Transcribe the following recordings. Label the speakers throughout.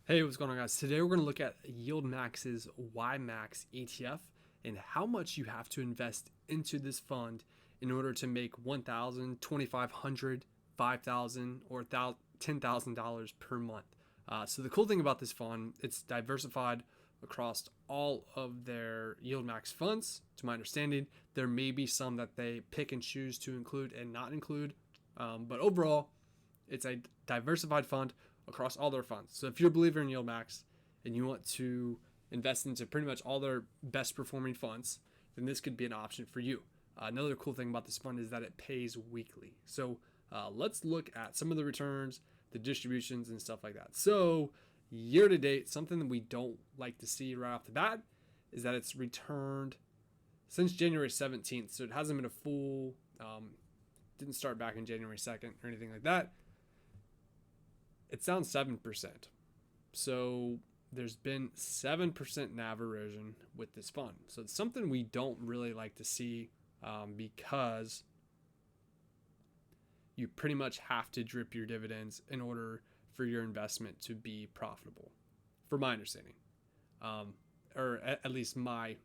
Speaker 1: Hey, what's going on, guys? Today we're going to look at YieldMax's YMAX ETF and how much you have to invest into this fund in order to make $1,000, $2,500, $5,000, or $10,000 per month. So the cool thing about this fund, it's diversified across all of their YieldMax funds. To my understanding, there may be some that they pick and choose to include and not include, but overall, it's a diversified fund across all their funds. So if you're a believer in YieldMax and you want to invest into pretty much all their best performing funds, then this could be an option for you. Another cool thing about this fund is that it pays weekly. So let's look at some of the returns, the distributions, and stuff like that. So year to date, something that we don't like to see right off the bat is that it's returned since January 17th. So it hasn't been a full, didn't start back in January 2nd or anything like that. It's down 7%. So there's been 7% NAV erosion with this fund. So it's something we don't really like to see because you pretty much have to drip your dividends in order for your investment to be profitable, for my understanding, or at least my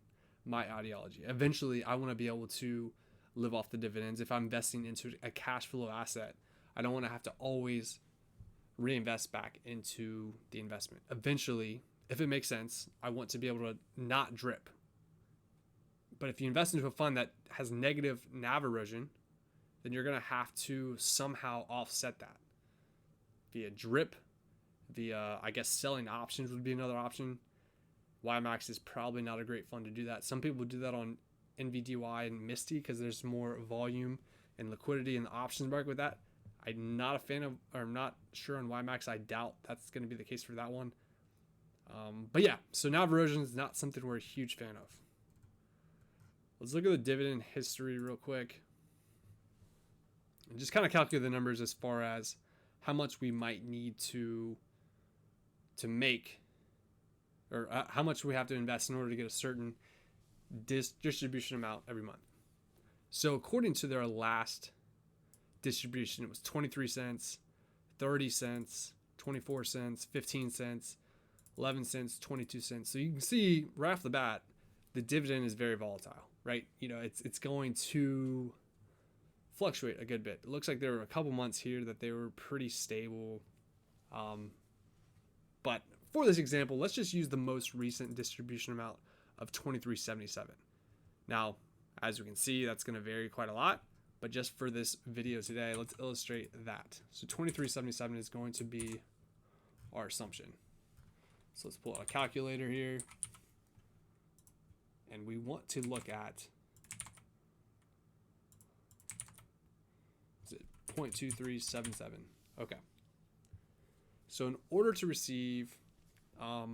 Speaker 1: ideology. Eventually, I want to be able to live off the dividends. If I'm investing into a cash flow asset, I don't want to have to always reinvest back into the investment. Eventually, if it makes sense, I want to be able to not drip. But if you invest into a fund that has negative NAV erosion, then you're going to have to somehow offset that via drip, via, I guess, selling options would be another option. YMAX is probably not a great fund to do that. Some people do that on NVDY and Misty because there's more volume and liquidity in the options market with that. I'm not a fan of, or I'm not sure on YMAX. I doubt that's going to be the case for that one. But yeah, so NAV erosion is not something we're a huge fan of. Let's look at the dividend history real quick and just kind of calculate the numbers as far as how much we might need to make, or how much we have to invest in order to get a certain distribution amount every month. So according to their last distribution, it was 23 cents, 30 cents, 24 cents, 15 cents, 11 cents, 22 cents. So you can see right off the bat, the dividend is very volatile, right? You know, it's going to fluctuate a good bit. It looks like there were a couple months here that they were pretty stable. But for this example, let's just use the most recent distribution amount of 23.77. Now, as we can see, that's going to vary quite a lot. But just for this video today, let's illustrate that. So 23.77 is going to be our assumption. So let's pull out a calculator here. And we want to look at, is it 0.2377? Okay. So in order to receive, I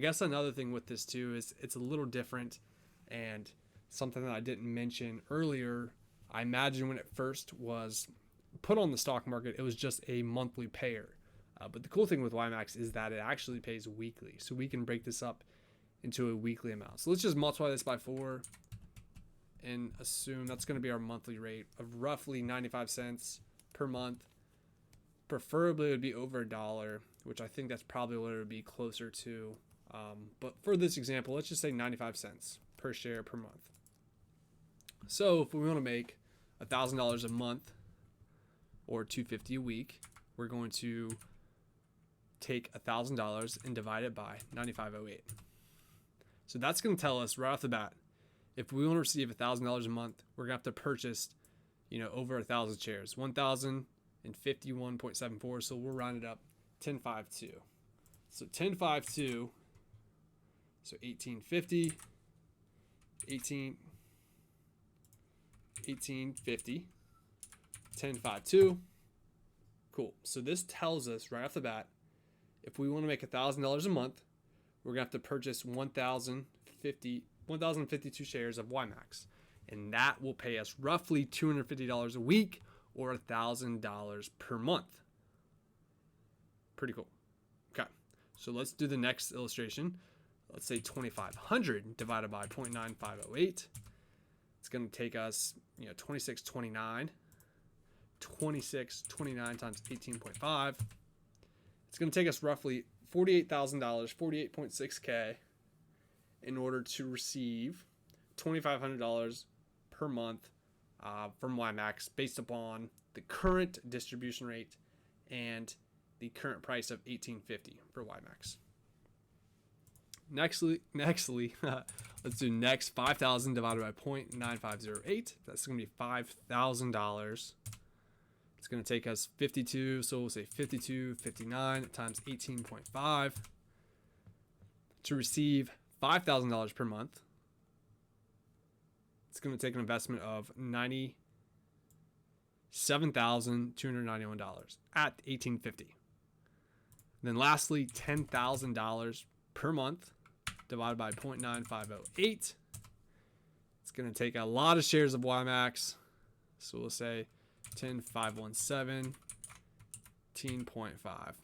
Speaker 1: guess another thing with this too is it's a little different, and something that I didn't mention earlier. I imagine when it first was put on the stock market, it was just a monthly payer. But the cool thing with YMAX is that it actually pays weekly. So we can break this up into a weekly amount. So let's just multiply this by 4 and assume that's going to be our monthly rate of roughly 95 cents per month. Preferably it would be over $1, which I think that's probably what it would be closer to. But for this example, let's just say 95 cents per share per month. So if we want to make $1,000 a month or $250 a week, we're going to take $1,000 and divide it by 95.08. So that's going to tell us right off the bat, if we want to receive $1,000 a month, we're going to have to purchase, over 1,000 shares, 1,051.74. So we'll round it up 10.52. So 10.52. So 1850, 1850, 10.52. Cool. So this tells us right off the bat, if we want to make $1,000 a month, we're going to have to purchase 1,052 shares of YMAX. And that will pay us roughly $250 a week or $1,000 per month. Pretty cool. Okay. So let's do the next illustration. Let's say 2,500 divided by 0.9508. It's going to take us, 2629. 2629 times 18.5 It's going to take us roughly $48,000, 48.6K, in order to receive $2,500 per month from YMAX based upon the current distribution rate and the current price of $18.50 for YMAX. Nextly, let's do next 5,000 divided by 0.9508. That's going to be $5,000. It's going to take us 52, so we'll say 52.59 times 18.5 to receive $5,000 per month. It's going to take an investment of $97,291 at $18.50. Then lastly, $10,000 per month divided by 0.9508. It's going to take a lot of shares of YMAX. So we'll say 10,517, 10.5.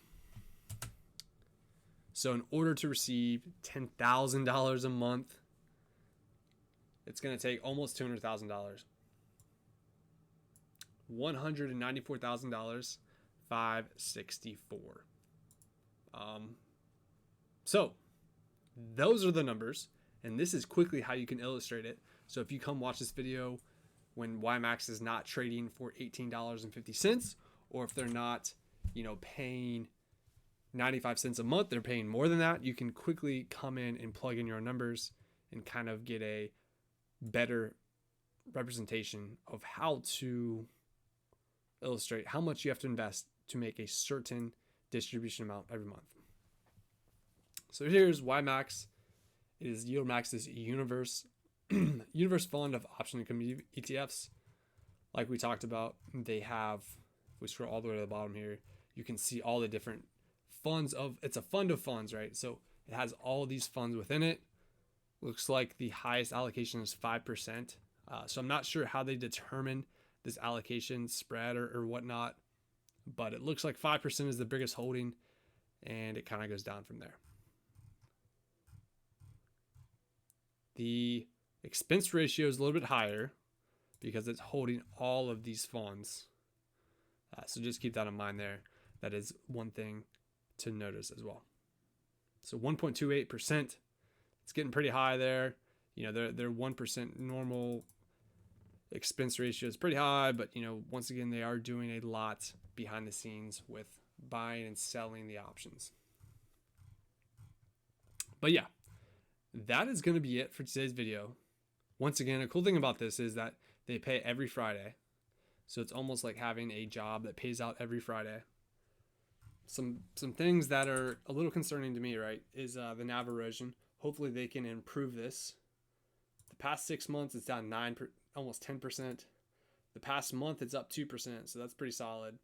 Speaker 1: So in order to receive $10,000 a month, it's going to take almost $200,000. $194,000, 564. So those are the numbers, and this is quickly how you can illustrate it. So if you come watch this video when YMAX is not trading for $18.50, or if they're not, paying 95 cents a month, they're paying more than that, you can quickly come in and plug in your numbers and kind of get a better representation of how to illustrate how much you have to invest to make a certain distribution amount every month. So here's YMAX. It is YieldMax's universe fund of option income ETFs. Like we talked about, they have, if we scroll all the way to the bottom here, you can see all the different funds it's a fund of funds, right? So it has all these funds within it. Looks like the highest allocation is 5%. So I'm not sure how they determine this allocation spread or whatnot, but it looks like 5% is the biggest holding, and it kind of goes down from there. The expense ratio is a little bit higher because it's holding all of these funds. So just keep that in mind there. That is one thing to notice as well. So 1.28%, it's getting pretty high there. Their 1% normal expense ratio is pretty high, but once again, they are doing a lot behind the scenes with buying and selling the options. But yeah, that is going to be it for today's video. Once again, a cool thing about this is that they pay every Friday. So it's almost like having a job that pays out every Friday. Some things that are a little concerning to me, right, is the NAV erosion. Hopefully they can improve this. The past 6 months, it's down almost 10%. The past month, it's up 2%, so that's pretty solid.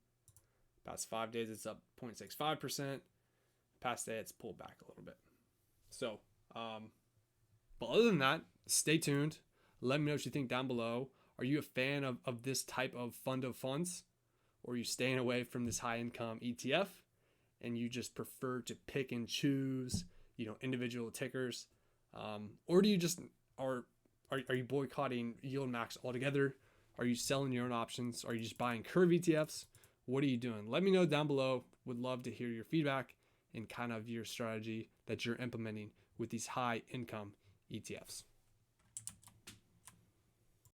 Speaker 1: Past 5 days, it's up 0.65%. Past day, it's pulled back a little bit. So, but other than that, stay tuned. Let me know what you think down below. Are you a fan of this type of fund of funds? Or are you staying away from this high income ETF and you just prefer to pick and choose, individual tickers? Or do you just are you boycotting YieldMax altogether? Are you selling your own options? Are you just buying curve ETFs? What are you doing? Let me know down below. Would love to hear your feedback and kind of your strategy that you're implementing with these high income ETFs.